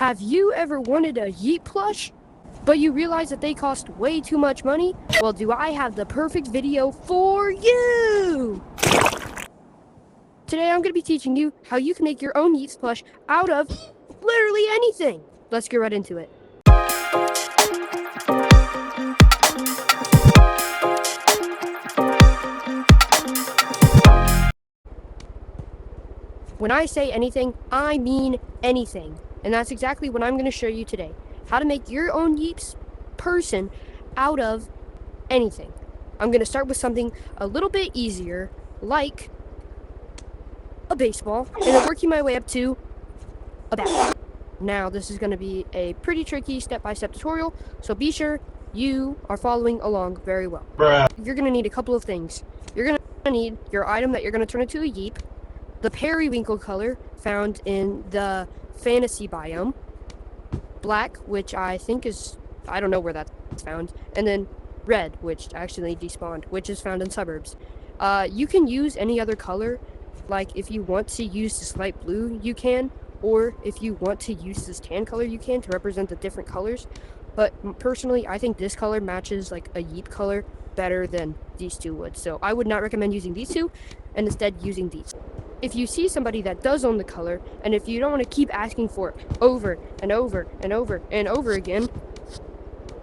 Have you ever wanted a Yeep plush, but you realize that they cost way too much money? Well, do I have the perfect video for you! Today I'm going to be teaching you how you can make your own Yeep plush out of literally anything. Let's get right into it. When I say anything, I mean anything. And that's exactly what I'm going to show you today. How to make your own Yeeps person out of anything. I'm going to start with something a little bit easier, like a baseball, and then working my way up to a bat. Now, this is going to be a pretty tricky step-by-step tutorial, so be sure you are following along very well. You're going to need a couple of things. You're going to need your item that you're going to turn into a Yeep, the periwinkle color found in the fantasy biome, black, which I think is, I don't know where that's found, and then red, which actually despawned, which is found in suburbs. You can use any other color, like if you want to use this light blue, you can, or if you want to use this tan color, you can, to represent the different colors. But personally, I think this color matches like a Yeep color better than these two would, so I would not recommend using these two, and instead using these. If you see somebody that does own the color, and if you don't want to keep asking for it over and over and over and over again,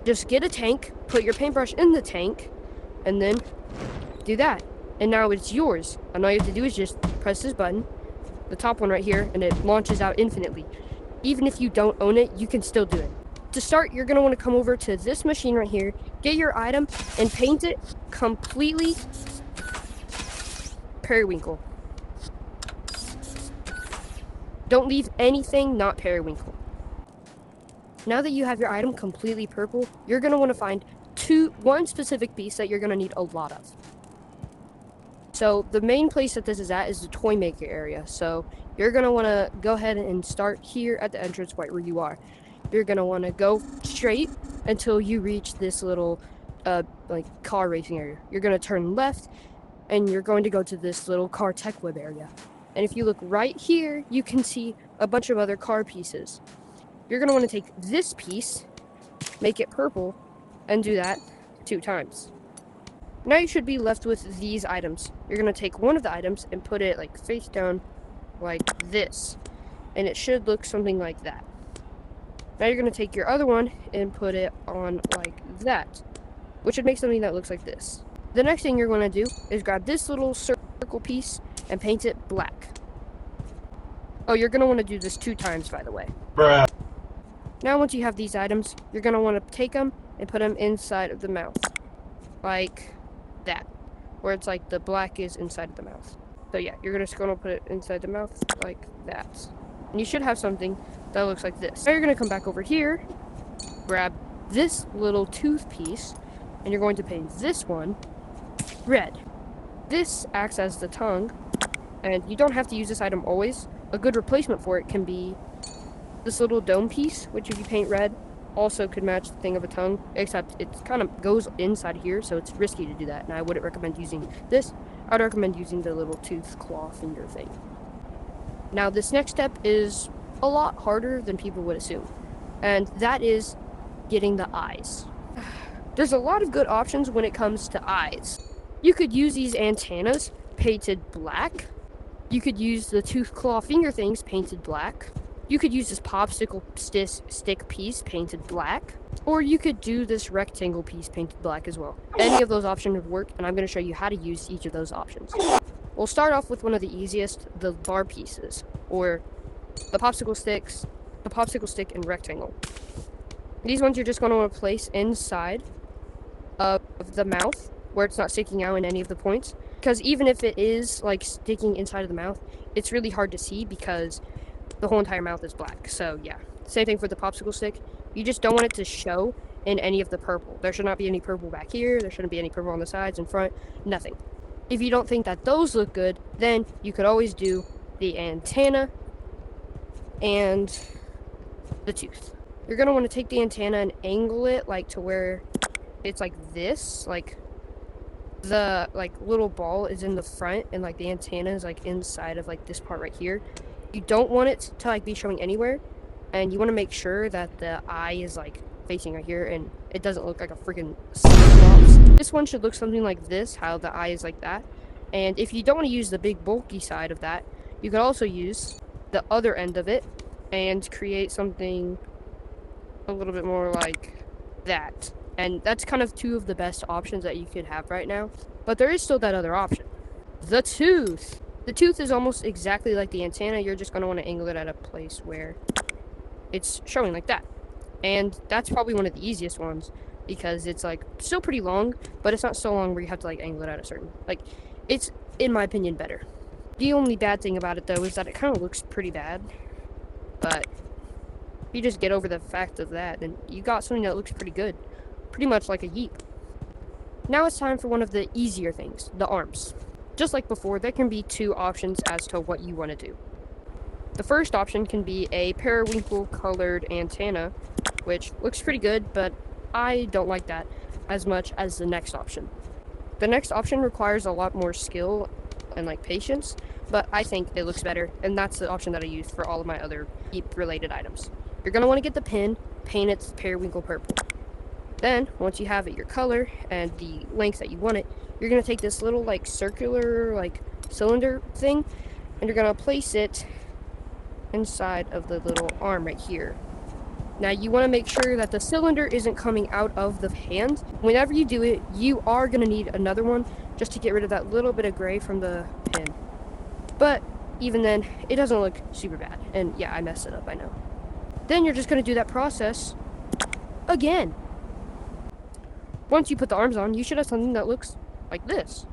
just get a tank, put your paintbrush in the tank, and then do that. And now it's yours. And all you have to do is just press this button, the top one right here, and it launches out infinitely. Even if you don't own it, you can still do it. To start, you're going to want to come over to this machine right here, get your item, and paint it completely periwinkle. Don't leave anything not periwinkle. Now that you have your item completely purple, you're going to want to find one specific piece that you're going to need a lot of. So the main place that this is at is the toy maker area. So you're going to want to go ahead and start here at the entrance right where you are. You're going to want to go straight until you reach this little like car racing area. You're going to turn left and you're going to go to this little car tech web area. And if you look right here, you can see a bunch of other car pieces. You're going to want to take this piece, make it purple, and do that 2 times. Now you should be left with these items. You're going to take one of the items and put it like face down like this. And it should look something like that. Now you're going to take your other one and put it on like that, which would make something that looks like this. The next thing you're going to do is grab this little circle piece and paint it black. Oh, you're going to want to do this 2 times, by the way. Bruh. Now once you have these items, you're going to want to take them and put them inside of the mouth. Like that. Where it's like the black is inside of the mouth. So yeah, you're just going to put it inside the mouth like that. And you should have something that looks like this. Now you're going to come back over here, grab this little tooth piece, and you're going to paint this one red. This acts as the tongue, and you don't have to use this item always. A good replacement for it can be this little dome piece, which if you paint red, also could match the thing of a tongue, except it kind of goes inside here, so it's risky to do that, and I wouldn't recommend using this. I would recommend using the little tooth claw finger thing. Now this next step is a lot harder than people would assume, and that is getting the eyes. There's a lot of good options when it comes to eyes. You could use these antennas painted black. You could use the tooth claw finger things painted black. You could use this popsicle stick piece painted black. Or you could do this rectangle piece painted black as well. Any of those options would work, and I'm going to show you how to use each of those options. We'll start off with one of the easiest, the bar pieces, or the popsicle stick and rectangle. These ones you're just going to want to place inside of the mouth, where it's not sticking out in any of the points. Because even if it is like sticking inside of the mouth, it's really hard to see because the whole entire mouth is black. So yeah, same thing for the popsicle stick. You just don't want it to show in any of the purple. There should not be any purple back here. There shouldn't be any purple on the sides, in front, nothing. If you don't think that those look good, then you could always do the antenna and the tooth. You're going to want to take the antenna and angle it like to where it's like this, like the like little ball is in the front and like the antenna is like inside of like this part right here. You don't want it to like be showing anywhere. and you want to make sure that the eye is like facing right here and it doesn't look like a freaking Cyclops. This one should look something like this, how the eye is like that. And if you don't want to use the big bulky side of that, you could also use the other end of it and create something a little bit more like that. And that's kind of two of the best options that you could have right now. But there is still that other option. The tooth. The tooth is almost exactly like the antenna. You're just going to want to angle it at a place where it's showing like that. And that's probably one of the easiest ones because it's like still pretty long, but it's not so long where you have to like angle it at a certain, like, it's, in my opinion, better. The only bad thing about it though is that it kind of looks pretty bad, but if you just get over the fact of that, then you got something that looks pretty good, pretty much like a Yeep. Now it's time for one of the easier things, the arms. Just like before, there can be two options as to what you want to do. The first option can be a periwinkle colored antenna, which looks pretty good, but I don't like that as much as the next option. The next option requires a lot more skill and like patience, but I think it looks better, and that's the option that I use for all of my other Yeep related items. You're going to want to get the pin, paint it periwinkle purple. Then, once you have it your color and the length that you want it, you're going to take this little like circular like cylinder thing, and you're going to place it inside of the little arm right here. Now you want to make sure that the cylinder isn't coming out of the hand. Whenever you do it, you are going to need another one just to get rid of that little bit of gray from the pin. But even then, it doesn't look super bad. And yeah, I messed it up, I know. Then you're just going to do that process again. Once you put the arms on, you should have something that looks like this.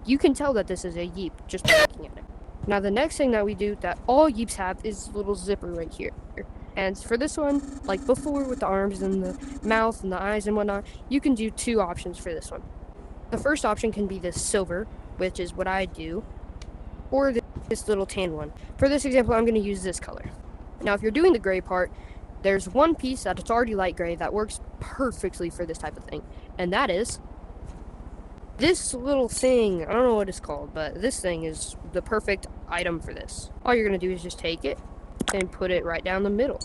You can tell that this is a Yeep just by looking at it. Now the next thing that we do that all Yeeps have is a little zipper right here. And for this one, like before with the arms and the mouth and the eyes and whatnot, you can do two options for this one. The first option can be this silver, which is what I do, or this little tan one. For this example, I'm going to use this color. Now if you're doing the gray part, there's one piece that it's already light gray that works perfectly for this type of thing, and that is this little thing. I don't know what it's called, but this thing is the perfect item for this. All you're going to do is just take it and put it right down the middle.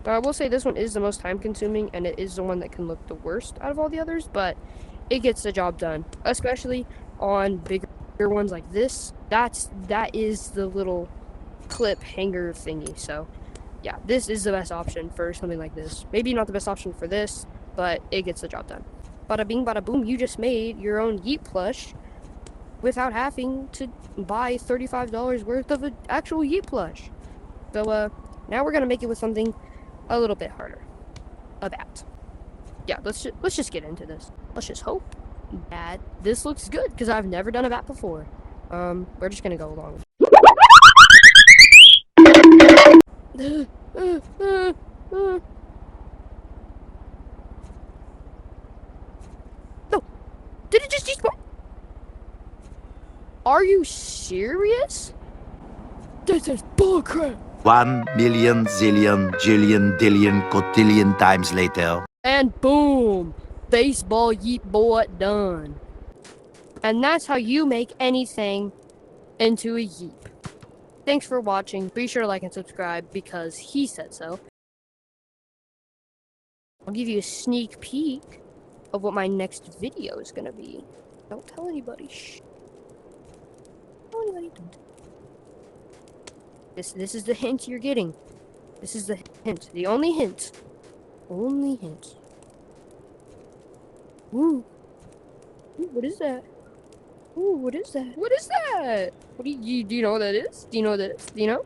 Now I will say this one is the most time consuming, and it is the one that can look the worst out of all the others, but it gets the job done, especially on bigger ones like this. That is the little clip hanger thingy. So yeah, this is the best option for something like this. Maybe not the best option for this, but it gets the job done. Bada bing, bada boom, you just made your own Yeep plush without having to buy $35 worth of an actual Yeep plush. So, now we're gonna make it with something a little bit harder. A bat. Yeah, let's just get into this. Let's just hope that this looks good, because I've never done a bat before. We're just gonna go along. No! Did it just despawn? Are you serious? This is bullcrap! 1,000,000 zillion jillion dillion cotillion times later. And boom! Baseball Yeep boy done. And that's how you make anything into a Yeep. Thanks for watching. Be sure to like and subscribe because he said so. I'll give you a sneak peek of what my next video is gonna be. Don't tell anybody. Shh. Don't tell anybody. Don't. This is the hint you're getting. This is the hint. The only hint. Only hint. Ooh. Ooh, what is that? Ooh, what is that? What is that? What do you know what that is? Do you know what that is? Do you know?